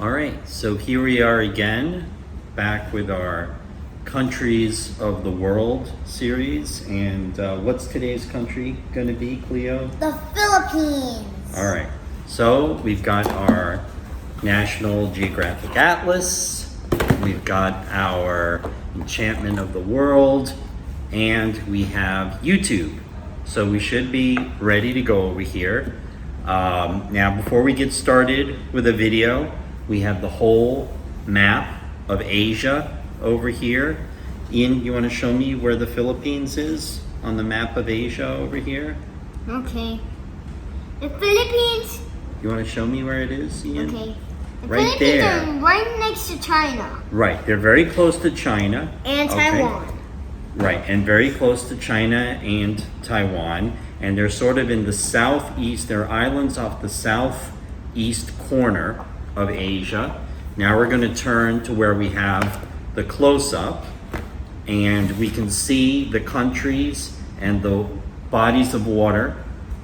All right, so here we are again, back with our Countries of the World series. And what's today's country going to be, Cleo? The Philippines. All right, so we've got our National Geographic Atlas, we've got our Enchantment of the World, and we have YouTube. So we should be ready to go over here. Now, before we get started with the video, we have the whole map of Asia over here. Ian, you want to show me where the Philippines is on the map of Asia over here? Okay. The Philippines. You want to show me where it is, Ian? Okay. The Right Philippines there. are right next to China. Right, they're very close to China. And Okay. Taiwan. Right, and very close to China and Taiwan. And they're sort of in the southeast, they're islands off the southeast corner of Asia. Now we're going to turn to where we have the close-up, and we can see the countries and the bodies of water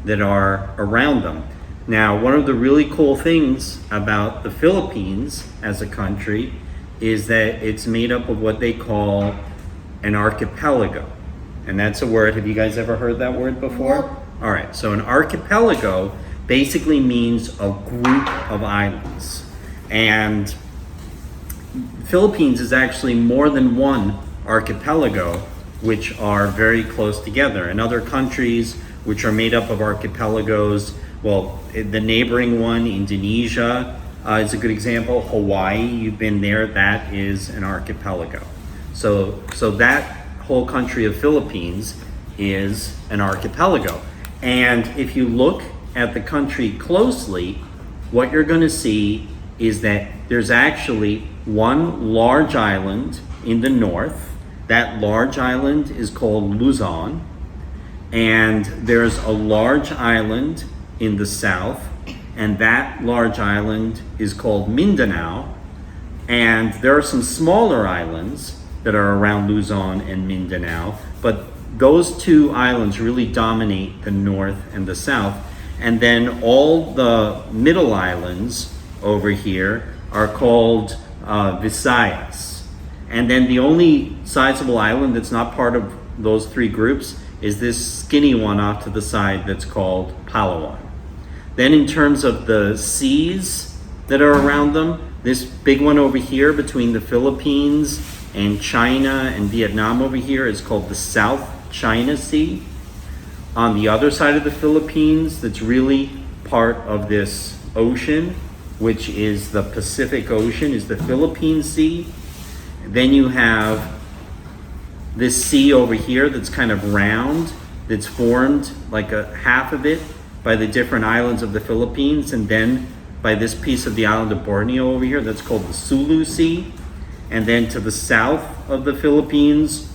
that are around them. Now, one of the really cool things about the Philippines as a country is that it's made up of what they call an archipelago. And that's a word. Have you guys ever heard that word before? Nope. All right, so an archipelago basically means a group of islands. And Philippines is actually more than one archipelago, which are very close together. And other countries which are made up of archipelagos, well, the neighboring one, Indonesia, is a good example. Hawaii, you've been there, that is an archipelago. So that whole country of Philippines is an archipelago. And if you look at the country closely, what you're going to see is that there's actually one large island in the north. That large island is called Luzon. And there's a large island in the south, and that large island is called Mindanao. And there are some smaller islands that are around Luzon and Mindanao, but those two islands really dominate the north and the south. And then all the middle islands over here are called Visayas. And then the only sizable island that's not part of those three groups is this skinny one off to the side that's called Palawan. Then in terms of the seas that are around them, this big one over here between the Philippines and China and Vietnam over here is called the South China Sea. On the other side of the Philippines, that's really part of this ocean, which is the Pacific Ocean, is the Philippine Sea. Then you have this sea over here that's kind of round, that's formed like a half of it by the different islands of the Philippines, and then by this piece of the island of Borneo over here that's called the Sulu Sea. And then to the south of the Philippines,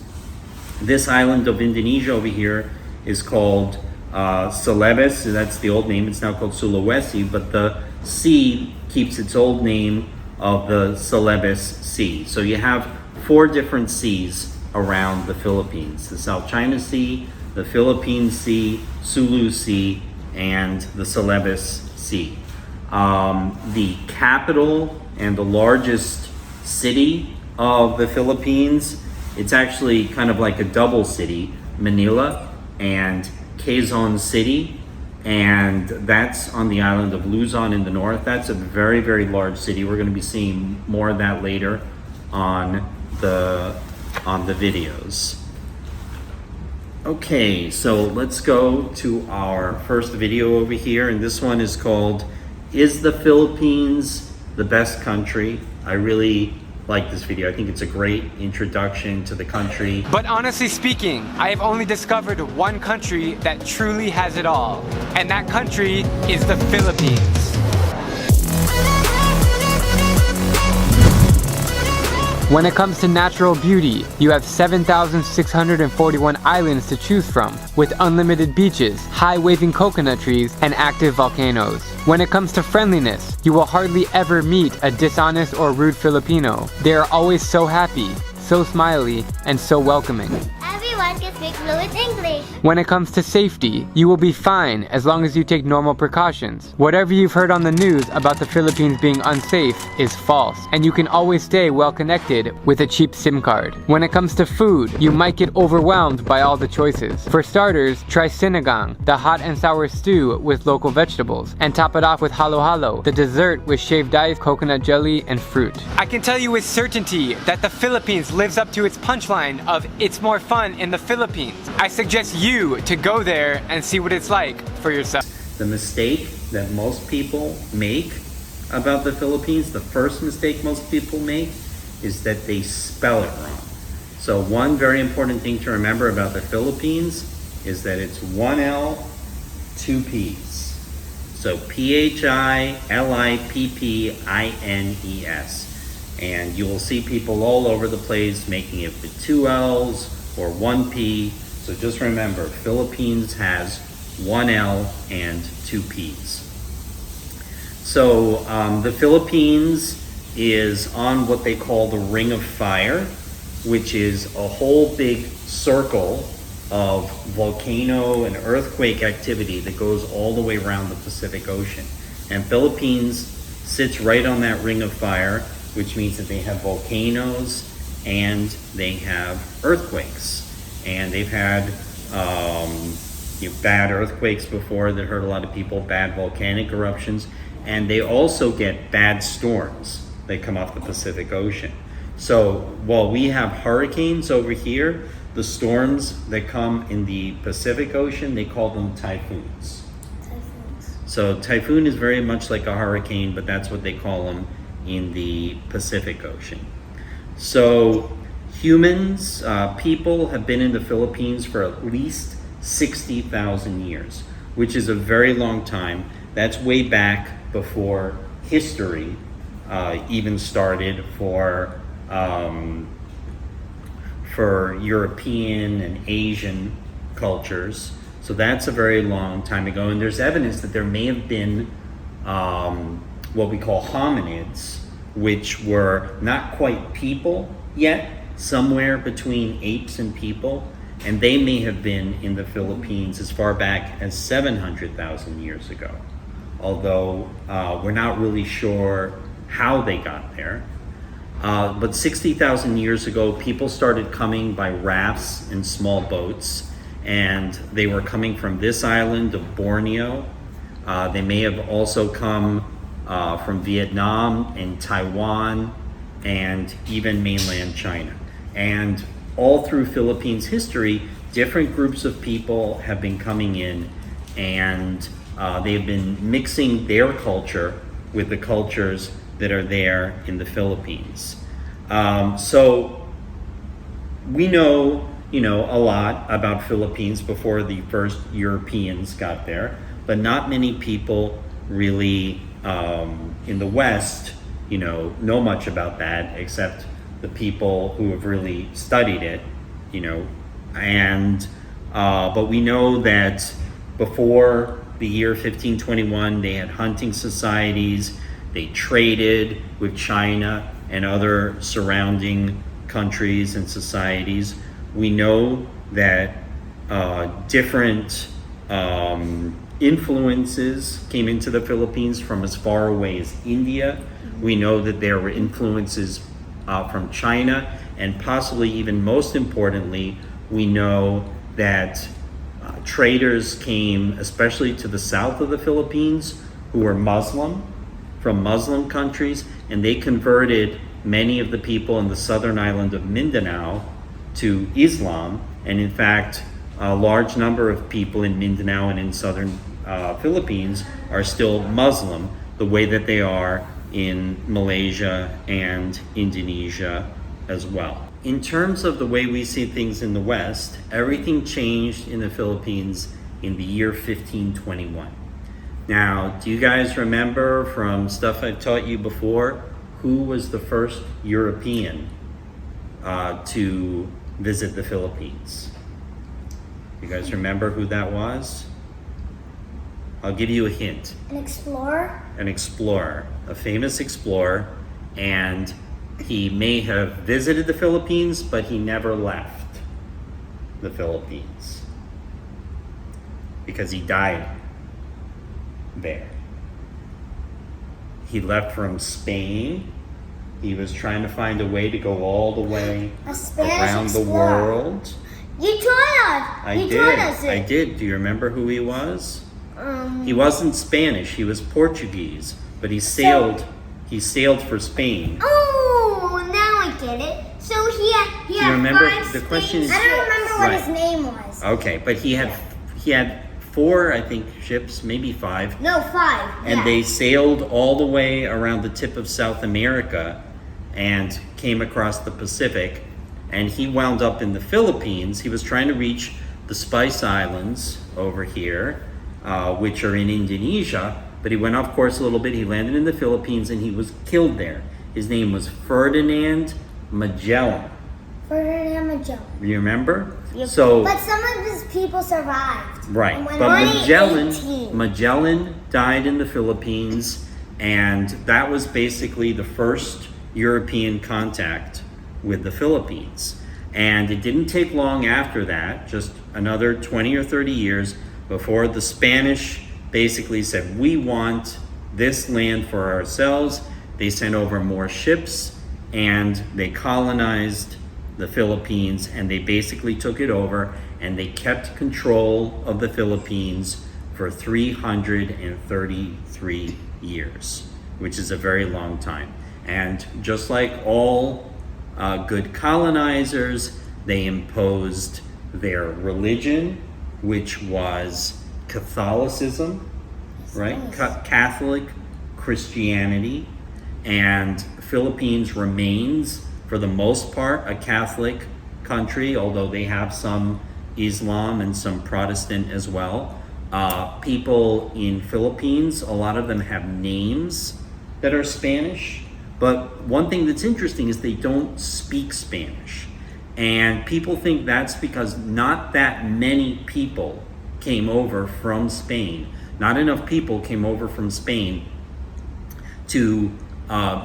this island of Indonesia over here is called Celebes. That's the old name. It's now called Sulawesi, but the sea keeps its old name of the Celebes Sea. So you have four different seas around the Philippines: the South China Sea, the Philippine Sea, Sulu Sea, and the Celebes Sea. The capital and the largest city of the Philippines, it's actually kind of like a double city, Manila and Quezon City, and that's on the island of Luzon in the north. That's a very, very large city. We're going to be seeing more of that later on the videos. Okay, so let's go to our first video over here, and this one is called "Is the Philippines the Best Country?" I really like this video. I think it's a great introduction to the country. But honestly speaking, I have only discovered one country that truly has it all, and that country is the Philippines. When it comes to natural beauty, you have 7,641 islands to choose from, with unlimited beaches, high waving coconut trees, and active volcanoes. When it comes to friendliness, you will hardly ever meet a dishonest or rude Filipino. They are always so happy, so smiley, and so welcoming. Everyone everyone can speak fluent English. When it comes to safety, you will be fine as long as you take normal precautions. Whatever you've heard on the news about the Philippines being unsafe is false, and you can always stay well connected with a cheap SIM card. When it comes to food, you might get overwhelmed by all the choices. For starters, try sinigang, the hot and sour stew with local vegetables, and top it off with halo-halo, the dessert with shaved ice, coconut jelly, and fruit. I can tell you with certainty that the Philippines lives up to its punchline of "It's more fun in the Philippines." I suggest you to go there and see what it's like for yourself. The mistake that most people make about the Philippines, the first mistake most people make, is that they spell it wrong. So one very important thing to remember about the Philippines is that it's one L, two P's. So Philippines. And you will see people all over the place making it with two L's or one P. So just remember, Philippines has one L and two P's. So the Philippines is on what they call the Ring of Fire, which is a whole big circle of volcano and earthquake activity that goes all the way around the Pacific Ocean. And Philippines sits right on that Ring of Fire, which means that they have volcanoes and they have earthquakes. And they've had bad earthquakes before that hurt a lot of people, bad volcanic eruptions, and they also get bad storms that come off the Pacific Ocean. So while we have hurricanes over here, the storms that come in the Pacific Ocean, they call them typhoons. So typhoon is very much like a hurricane, but that's what they call them in the Pacific Ocean. So humans, people have been in the Philippines for at least 60,000 years, which is a very long time. That's way back before history even started for European and Asian cultures. So that's a very long time ago. And there's evidence that there may have been what we call hominids, which were not quite people yet, somewhere between apes and people. And they may have been in the Philippines as far back as 700,000 years ago. Although we're not really sure how they got there. But 60,000 years ago, people started coming by rafts and small boats, and they were coming from this island of Borneo. They may have also come from Vietnam and Taiwan and even mainland China. And all through Philippines history, different groups of people have been coming in, and they've been mixing their culture with the cultures that are there in the Philippines. So we know, a lot about Philippines before the first Europeans got there, but not many people really in the West, know much about that, except the people who have really studied it, but we know that before the year 1521, they had hunting societies, they traded with China and other surrounding countries and societies. We know that different influences came into the Philippines from as far away as India. We know that there were influences from China, and possibly even most importantly, we know that traders came especially to the south of the Philippines who were Muslim, from Muslim countries, and they converted many of the people in the southern island of Mindanao to Islam. And in fact, a large number of people in Mindanao and in southern Philippines are still Muslim, the way that they are in Malaysia and Indonesia as well. In terms of the way we see things in the West, everything changed in the Philippines in the year 1521. Now, do you guys remember from stuff I've taught you before, who was the first European to visit the Philippines? You guys remember who that was? I'll give you a hint. An explorer? An explorer, a famous explorer, and he may have visited the Philippines, but he never left. the Philippines because he died there. He left from Spain. He was trying to find a way to go all the way A Spanish around the explorer. world. You told us. I told us did. I it. did. Do you remember who he was? He wasn't Spanish. He was Portuguese, but he sailed for Spain. Oh, now I get it. So he had Do you remember? 5 The question Spanish is- I don't remember what Right. his name was. Okay, but he had 4, I think, ships, maybe 5. No, 5. And yeah. they sailed all the way around the tip of South America and came across the Pacific. And he wound up in the Philippines. He was trying to reach the Spice Islands over here, which are in Indonesia. But he went off course a little bit. He landed in the Philippines and he was killed there. His name was Ferdinand Magellan. Ferdinand Magellan. You remember? Yep. So, But some of his people survived. right, And when but only 18. Magellan died in the Philippines, and that was basically the first European contact with the Philippines. And it didn't take long after that, just another 20 or 30 years, before the Spanish basically said, we want this land for ourselves. They sent over more ships, and they colonized the Philippines, and they basically took it over, and they kept control of the Philippines for 333 years, which is a very long time. And just like all good colonizers, they imposed their religion, which was Catholicism, right? Catholic Christianity, and Philippines remains, for the most part, a Catholic country, although they have some Islam and some Protestant as well. People in Philippines, a lot of them have names that are Spanish, but one thing that's interesting is they don't speak Spanish. And people think that's because not that many people came over from Spain. Not enough people came over from Spain to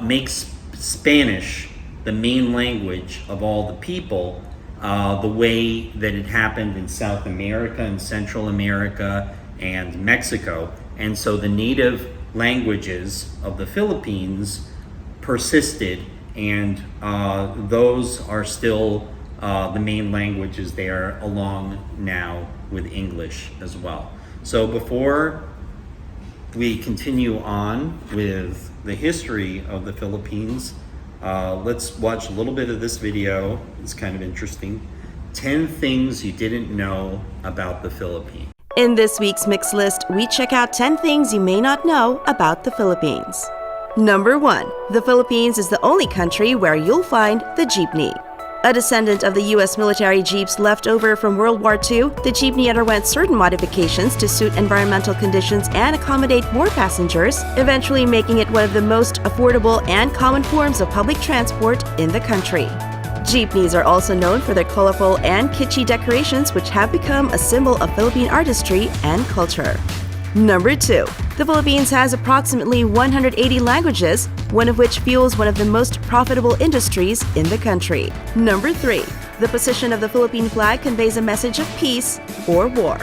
make Spanish the main language of all the people, the way that it happened in South America and Central America and Mexico. And so the native languages of the Philippines persisted, and those are still the main languages there, along now with English as well. So before we continue on with the history of the Philippines, let's watch a little bit of this video. It's kind of interesting. 10 things you didn't know about the Philippines. In this week's Mix List, we check out 10 things you may not know about the Philippines. Number 1. The Philippines is the only country where you'll find the jeepney. A descendant of the U.S. military jeeps left over from World War II, the jeepney underwent certain modifications to suit environmental conditions and accommodate more passengers, eventually making it one of the most affordable and common forms of public transport in the country. Jeepneys are also known for their colorful and kitschy decorations, which have become a symbol of Philippine artistry and culture. Number 2. The Philippines has approximately 180 languages, one of which fuels one of the most profitable industries in the country. Number 3. The position of the Philippine flag conveys a message of peace or war.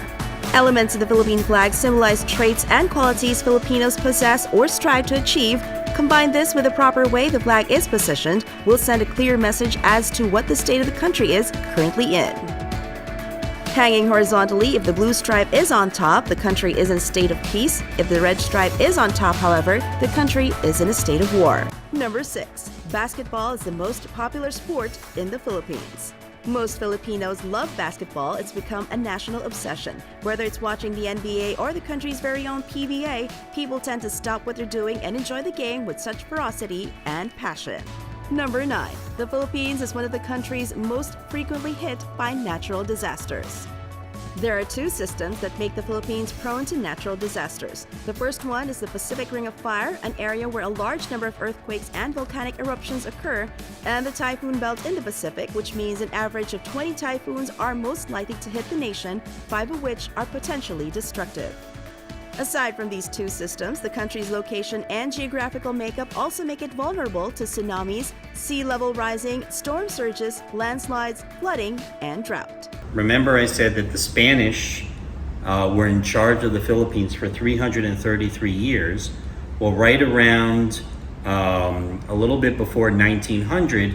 Elements of the Philippine flag symbolize traits and qualities Filipinos possess or strive to achieve. Combine this with the proper way the flag is positioned, will send a clear message as to what the state of the country is currently in. Hanging horizontally, if the blue stripe is on top, the country is in a state of peace. If the red stripe is on top, however, the country is in a state of war. Number 6. Basketball is the most popular sport in the Philippines. Most Filipinos love basketball. It's become a national obsession. Whether it's watching the NBA or the country's very own PBA, people tend to stop what they're doing and enjoy the game with such ferocity and passion. Number 9. The Philippines is one of the countries most frequently hit by natural disasters. There are 2 systems that make the Philippines prone to natural disasters. The first one is the Pacific Ring of Fire, an area where a large number of earthquakes and volcanic eruptions occur, and the Typhoon Belt in the Pacific, which means an average of 20 typhoons are most likely to hit the nation, 5 of which are potentially destructive. Aside from these 2 systems, the country's location and geographical makeup also make it vulnerable to tsunamis, sea level rising, storm surges, landslides, flooding, and drought. remember I said that the Spanish were in charge of the Philippines for 333 years. Well, right around a little bit before 1900,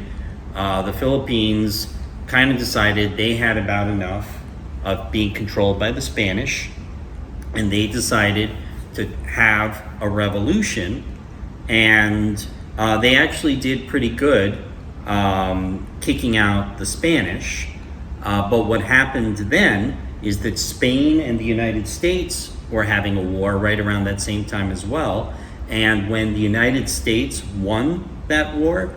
the Philippines kind of decided they had about enough of being controlled by the Spanish, and they decided to have a revolution, and they actually did pretty good kicking out the Spanish. But what happened then is that Spain and the United States were having a war right around that same time as well. And when the United States won that war,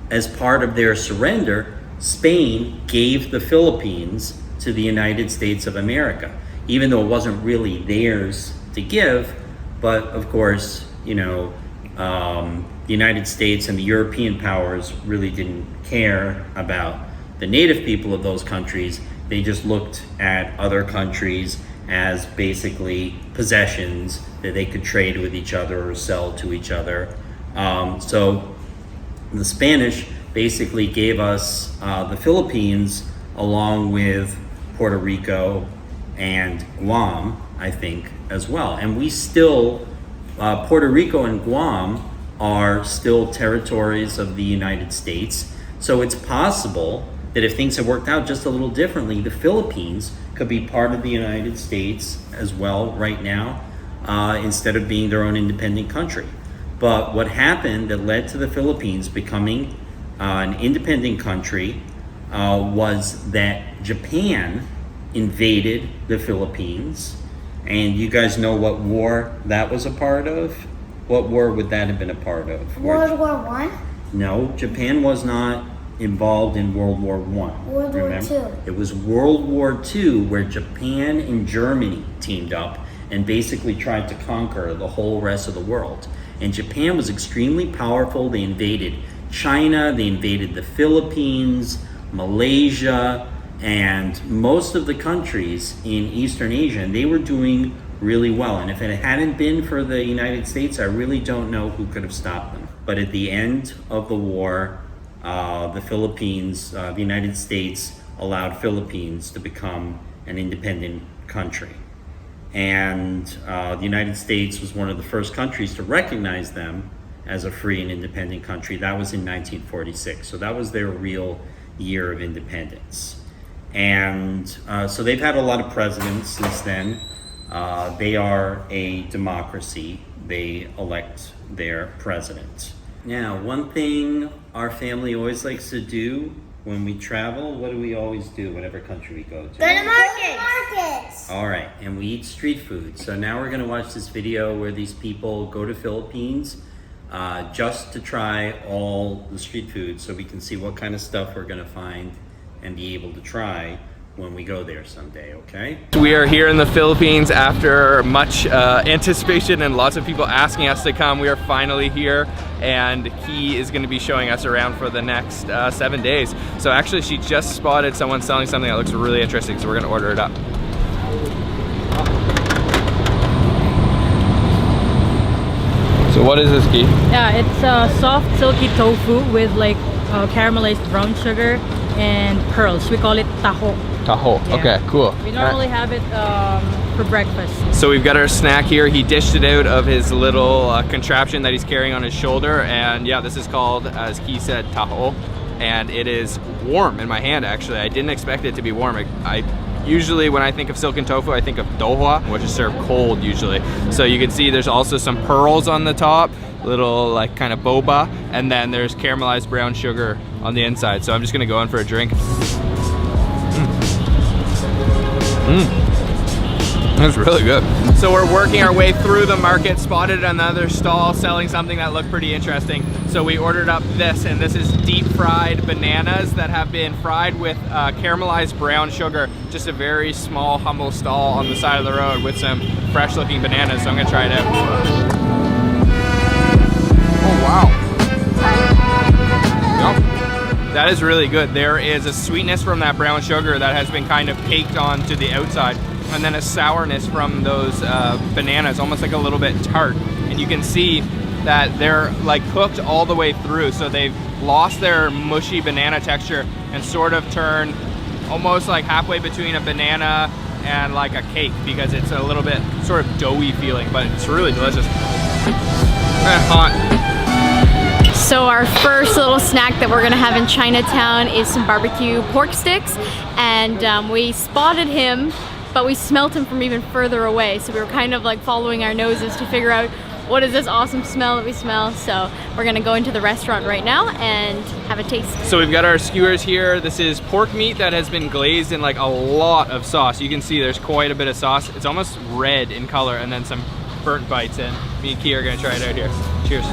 as part of their surrender, Spain gave the Philippines to the United States of America, even though it wasn't really theirs to give. But of course, you know, the United States and the European powers really didn't care about the native people of those countries. They just looked at other countries as basically possessions that they could trade with each other or sell to each other. So the Spanish basically gave us the Philippines along with Puerto Rico and Guam, I think, as well. And we still, Puerto Rico and Guam are still territories of the United States. So it's possible that if things had worked out just a little differently, the Philippines could be part of the United States as well right now, instead of being their own independent country. But what happened that led to the Philippines becoming an independent country was that Japan invaded the Philippines. And you guys know what war that was a part of? What war would that have been a part of? World War One? No, Japan was not involved in World War One. World War Two. It was World War II, where Japan and Germany teamed up and basically tried to conquer the whole rest of the world. And Japan was extremely powerful. They invaded China, they invaded the Philippines, Malaysia, and most of the countries in Eastern Asia, and they were doing really well. And if it hadn't been for the United States, I really don't know who could have stopped them. But at the end of the war, the Philippines, the United States allowed Philippines to become an independent country. And the United States was one of the first countries to recognize them as a free and independent country. That was in 1946. So that was their real year of independence. And so they've had a lot of presidents since then. They are a democracy. They elect their president. Now, one thing our family always likes to do when we travel, what do we always do whatever country we go to? Go to markets. All right, and we eat street food. So now we're gonna watch this video where these people go to Philippines just to try all the street food, so we can see what kind of stuff we're gonna find and be able to try when we go there someday, okay? We are here in the Philippines after much anticipation and lots of people asking us to come. We are finally here, and he is going to be showing us around for the next 7 days. So actually, she just spotted someone selling something that looks really interesting, so we're going to order it up. So what is this, Ki? Yeah, it's soft silky tofu with like caramelized brown sugar and pearls. We call it taho. Taho. Yeah. Okay, cool. We normally have it for breakfast. So we've got our snack here. He dished it out of his little contraption that he's carrying on his shoulder, and yeah, this is called, as Ki said, taho, and it is warm in my hand. Actually, I didn't expect it to be warm. I usually, when I think of silken tofu, I think of dohwa, which is served cold usually. So you can see there's also some pearls on the top, little like kind of boba, and then there's caramelized brown sugar on the inside. So I'm just gonna go in for a drink. That's really good. So we're working our way through the market, spotted another stall selling something that looked pretty interesting. So we ordered up this, and this is deep fried bananas that have been fried with caramelized brown sugar. Just a very small, humble stall on the side of the road with some fresh looking bananas. So I'm gonna try it out. Oh wow. Yep. That is really good. There is a sweetness from that brown sugar that has been kind of caked onto the outside, and then a sourness from those bananas, almost like a little bit tart. And you can see that they're like cooked all the way through, so they've lost their mushy banana texture and sort of turned almost like halfway between a banana and like a cake because it's a little bit sort of doughy feeling, but it's really delicious. And hot. So our first little snack that we're gonna have in Chinatown is some barbecue pork sticks, and we spotted him, but we smelt him from even further away. So we were kind of like following our noses to figure out what is this awesome smell that we smell. So we're gonna go into the restaurant right now and have a taste. So we've got our skewers here. This is pork meat that has been glazed in like a lot of sauce. You can see there's quite a bit of sauce. It's almost red in color, and then some burnt bites in. Me and Key are gonna try it out here. Cheers.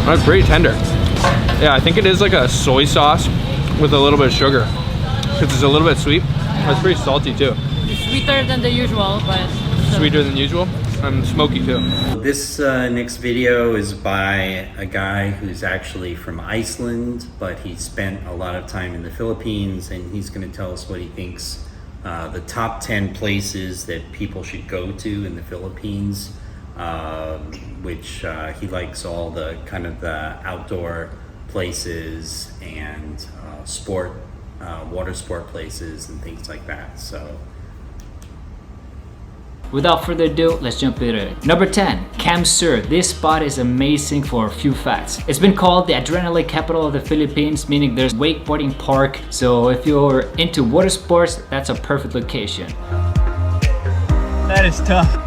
That's pretty tender. Yeah, I think it is like a soy sauce with a little bit of sugar because it's a little bit sweet. It's pretty salty too. It's sweeter than the usual, but Sweeter than usual and smoky too. This next video is by a guy who's actually from Iceland, but he spent a lot of time in the Philippines, and he's going to tell us what he thinks the top 10 places that people should go to in the Philippines, which he likes all the kind of the outdoor places and water sport places and things like that. So without further ado, let's jump into it. Number 10, Camp Sur. This spot is amazing for a few facts. It's been called the adrenaline capital of the Philippines, meaning there's wakeboarding park. So if you're into water sports, that's a perfect location. That is tough.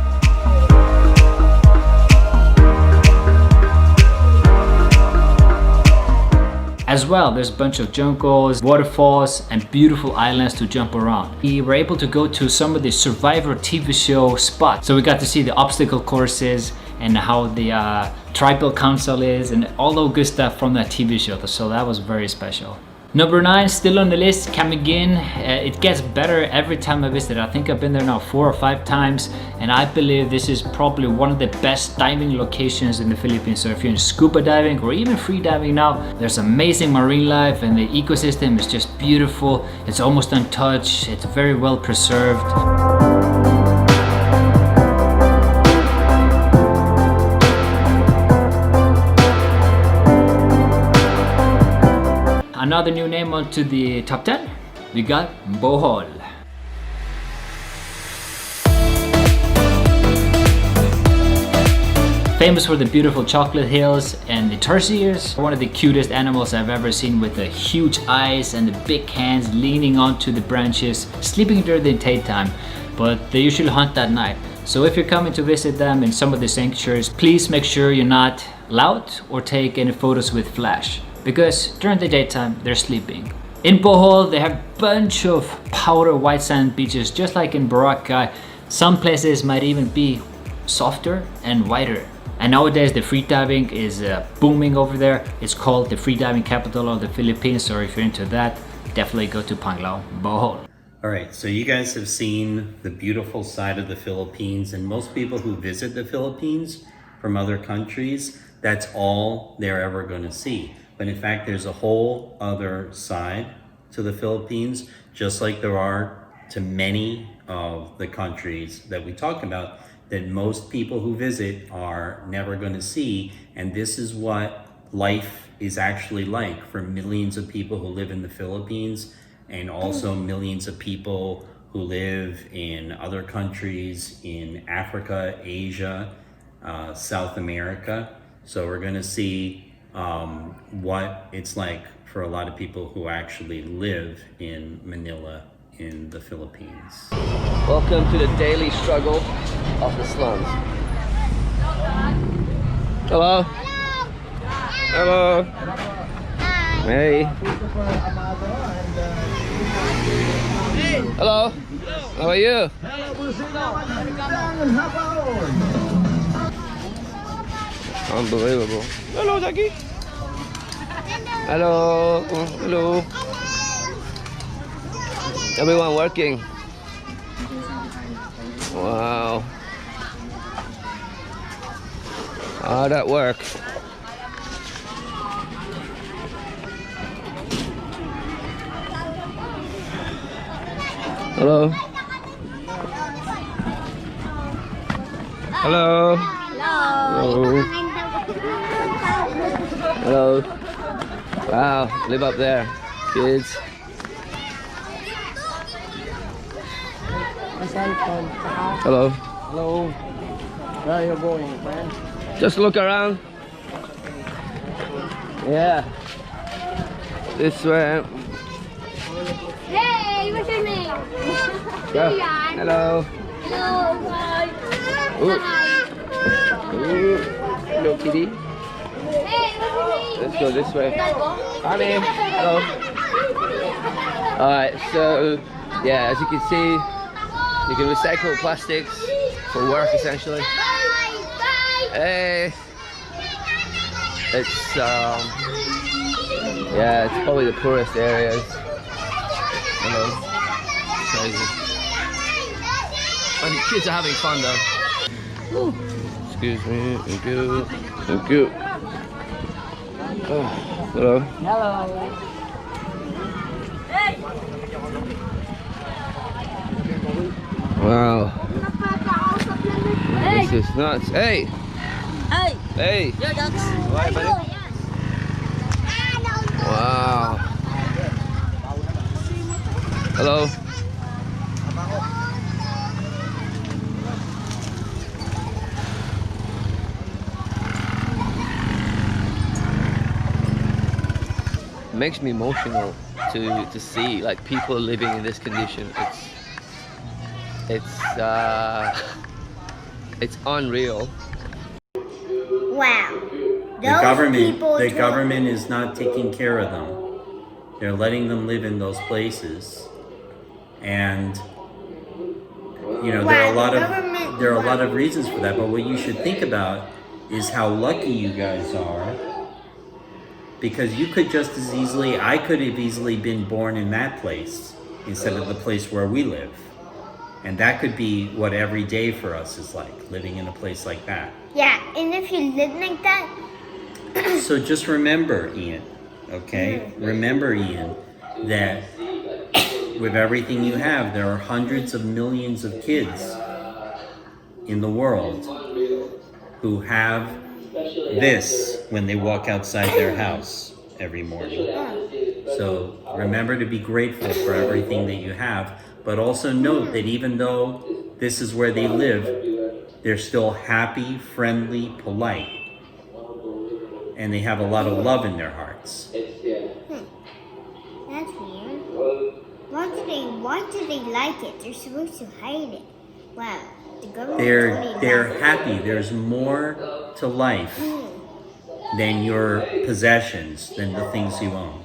As well, there's a bunch of jungles, waterfalls, and beautiful islands to jump around. We were able to go to some of the Survivor TV show spots. So we got to see the obstacle courses and how the tribal council is and all the good stuff from that TV show. So that was very special. Number 9, still on the list, Camiguin. It gets better every time I visit. I think I've been there now 4 or 5 times, and I believe this is probably one of the best diving locations in the Philippines. So if you're in scuba diving or even free diving now, there's amazing marine life and the ecosystem is just beautiful. It's almost untouched. It's very well preserved. Another new name onto the top 10, we got Bohol. Famous for the beautiful chocolate hills and the tarsiers. One of the cutest animals I've ever seen, with the huge eyes and the big hands leaning onto the branches, sleeping during the daytime, but they usually hunt at night. So if you're coming to visit them in some of the sanctuaries, please make sure you're not loud or take any photos with flash, because during the daytime they're sleeping. In Bohol, they have a bunch of powder white sand beaches, just like in Boracay. Some places might even be softer and whiter. And nowadays the free diving is booming over there. It's called the free diving capital of the Philippines, so if you're into that, definitely go to Panglao, Bohol. all right, so you guys have seen the beautiful side of the Philippines, and most people who visit the Philippines from other countries, that's all they're ever going to see. But in fact, there's a whole other side to the Philippines, just like there are to many of the countries that we talk about, that most people who visit are never going to see. And this is what life is actually like for millions of people who live in the Philippines, and also millions of people who live in other countries in Africa, Asia, South America. So we're going to see what it's like for a lot of people who actually live in Manila in the Philippines. Welcome to the daily struggle of the slums. Hello. Hello. Hey. Hello. How are you? Unbelievable. Hello, Jackie. Hello. Hello. Everyone working. Wow. How'd that work? Hello. Hello. Hello. Hello. Hello. Wow, live up there, kids. Hello. Hello. Where are you going, friend? Just look around. Yeah. This way. Hey, what's your name? Go. Hello. Hello. Hi. Ooh. Ooh. Hello, kitty. Hey, what's your name? Let's go this way. Mommy. Hello. Alright, so yeah, as you can see, you can recycle plastics for work essentially. Hey. It's yeah, it's probably the poorest areas. Hello. Crazy. And the kids are having fun though. Ooh. Excuse me. Thank you. Thank you. Oh, hello. Hello. Wow. This is nuts. Hey. Hey. Hey. Your ducks. Why, buddy? Wow. Hello. It makes me emotional to see like people living in this condition. It's unreal. Wow. The government is not taking care of them. They're letting them live in those places, and you know there are a lot of reasons for that. But what you should think about is how lucky you guys are, because you could just as easily, I could have easily been born in that place instead of the place where we live, and that could be what every day for us is like, living in a place like that. Yeah, and if you live like that. So just remember, Ian, okay? Remember, Ian, that with everything you have, there are hundreds of millions of kids in the world who have this when they walk outside their house every morning. So remember to be grateful for everything that you have, but also note that even though this is where they live, they're still happy, friendly, polite. And they have a lot of love in their hearts. That's weird. Why do they like it? They're supposed to hide it. Wow. The government They're happy. There's more to life than your possessions, than the things you own.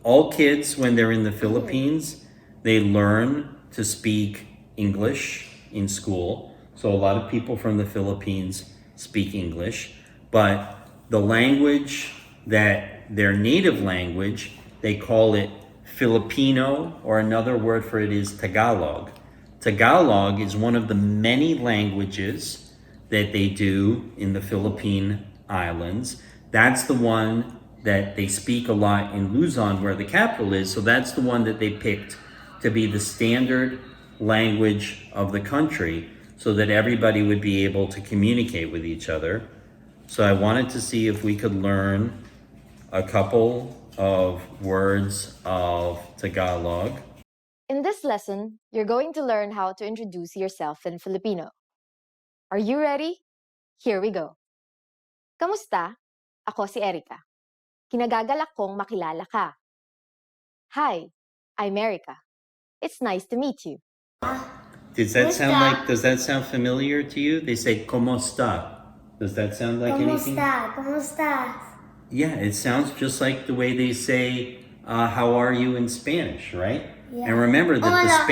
All kids, when they're in the Philippines, they learn to speak English in school. So a lot of people from the Philippines speak English, but the language that their native language, they call it Filipino, or another word for it is Tagalog. Tagalog is one of the many languages that they do in the Philippine Islands. That's the one that they speak a lot in Luzon, where the capital is. So that's the one that they picked to be the standard language of the country, so that everybody would be able to communicate with each other. So I wanted to see if we could learn a couple of words of Tagalog. In this lesson, you're going to learn how to introduce yourself in Filipino. Are you ready? Here we go. Kamusta? Ako si Erica. Kinagagalak kong makilala ka. Hi, I'm Erica. It's nice to meet you. Does that sound familiar to you? They say "Cómo está?" Does that sound like anything? ¿Cómo estás? Yeah, it sounds just like the way they say "How are you?" in Spanish, right? Yeah. And remember that ¿Cómo está?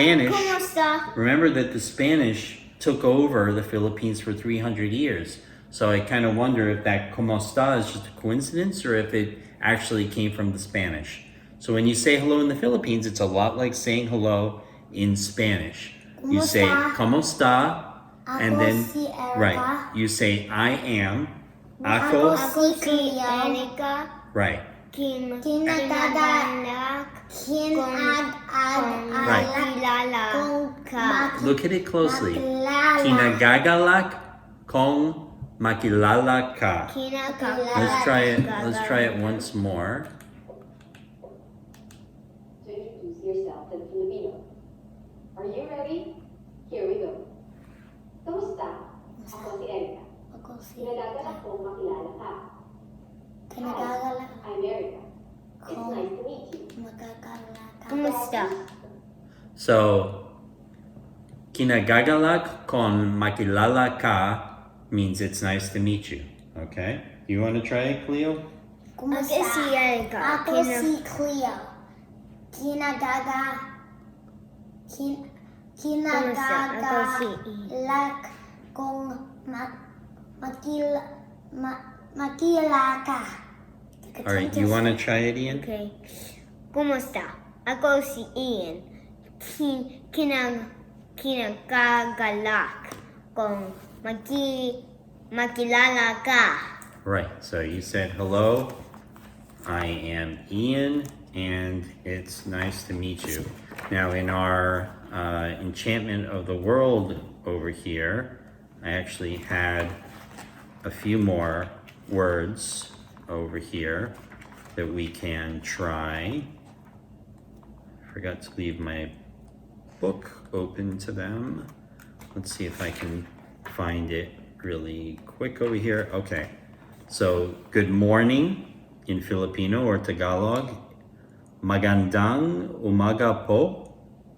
the Spanish took over the Philippines for 300 years. So I kind of wonder if that "Cómo está?" is just a coincidence, or if it actually came from the Spanish. So when you say hello in the Philippines, it's a lot like saying hello in Spanish. You say "Cómo está?" and then right, you say "I am." Ako si Erica. Right. Kinagagalak. Look at it closely. Kinagagalak kong Makilala ka. Kinakilala. Let's try it once more. To introduce yourself in Filipino. Are you ready? Here we go. Kamusta? Ako si Erika. Kinagagalak kong makilala ka. I'm Erika. It's nice to meet you. Kumusta? So, kinagagalak kon makilala ka means it's nice to meet you. Okay? You want to try it, Cleo? Ako si Erika. Ako si Cleo. Kinagagalak kong makilala ka. All right, you want to try it, Ian? Okay. Kumusta? Ako si Ian. Kinagagalak kong makilala ka. Right, so you said, hello, I am Ian, and it's nice to meet you. Now, in our Enchantment of the World over here, I actually had a few more words over here that we can try. Forgot to leave my book open to them. Let's see if I can find it really quick over here. Okay, so good morning in Filipino or Tagalog. Magandang umaga po.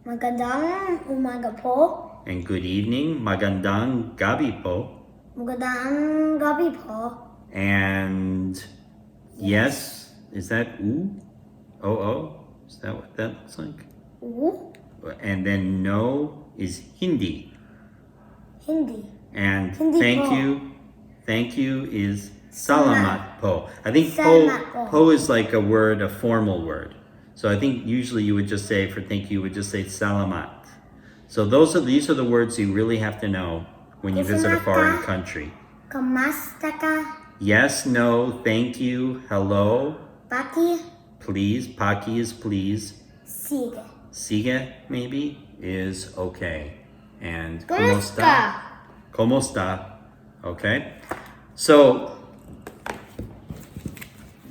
Magandang umaga po. And good evening. Magandang gabi po. Magandang gabi po. And yes, is that oo? O-O? Is that what that looks like? Oo. And then no is Hindi. Hindi. And Hindi thank you is salamat po. I think Salamat po. po is like a word, a formal word. So I think usually you would just say for thank you, you would just say salamat. So these are the words you really have to know when you visit a foreign country. Kamusta ka? Yes, no, thank you, hello, Paki? please, paki is please, Sige. sige maybe is okay, and Kumusta? Komosta, okay? So,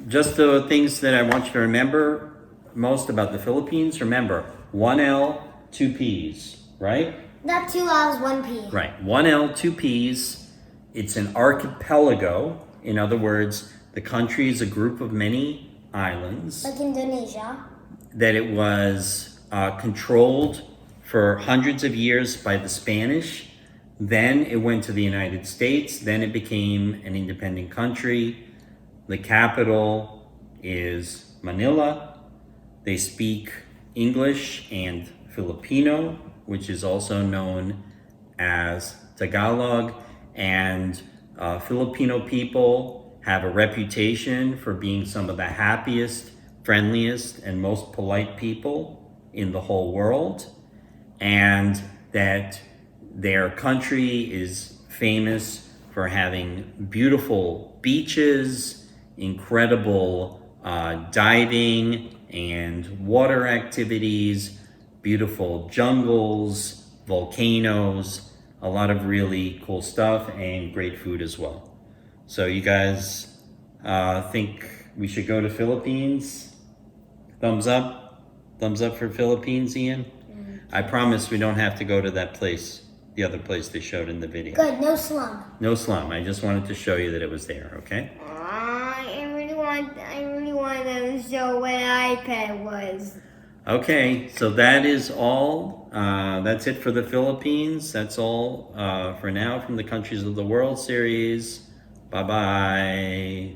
just the things that I want you to remember most about the Philippines, remember, 1 L, 2 P's, right? Not 2 L's, 1 P. Right, 1 L, 2 P's. It's an archipelago. In other words, the country is a group of many islands. Like Indonesia. That it was controlled for hundreds of years by the Spanish. Then it went to the United States. Then it became an independent country. The capital is Manila. They speak English and Filipino, which is also known as Tagalog. And Filipino people have a reputation for being some of the happiest, friendliest, and most polite people in the whole world. And that their country is famous for having beautiful beaches, incredible diving and water activities, beautiful jungles, volcanoes, a lot of really cool stuff, and great food as well. So you guys think we should go to Philippines? Thumbs up? Thumbs up for Philippines, Ian? I promise we don't have to go to that place, the other place they showed in the video. Good, no slum. No slum. I just wanted to show you that it was there, okay? I really want to show where iPad was. Okay, so that is all. That's it for the Philippines. That's all for now from the Countries of the World series. Bye-bye.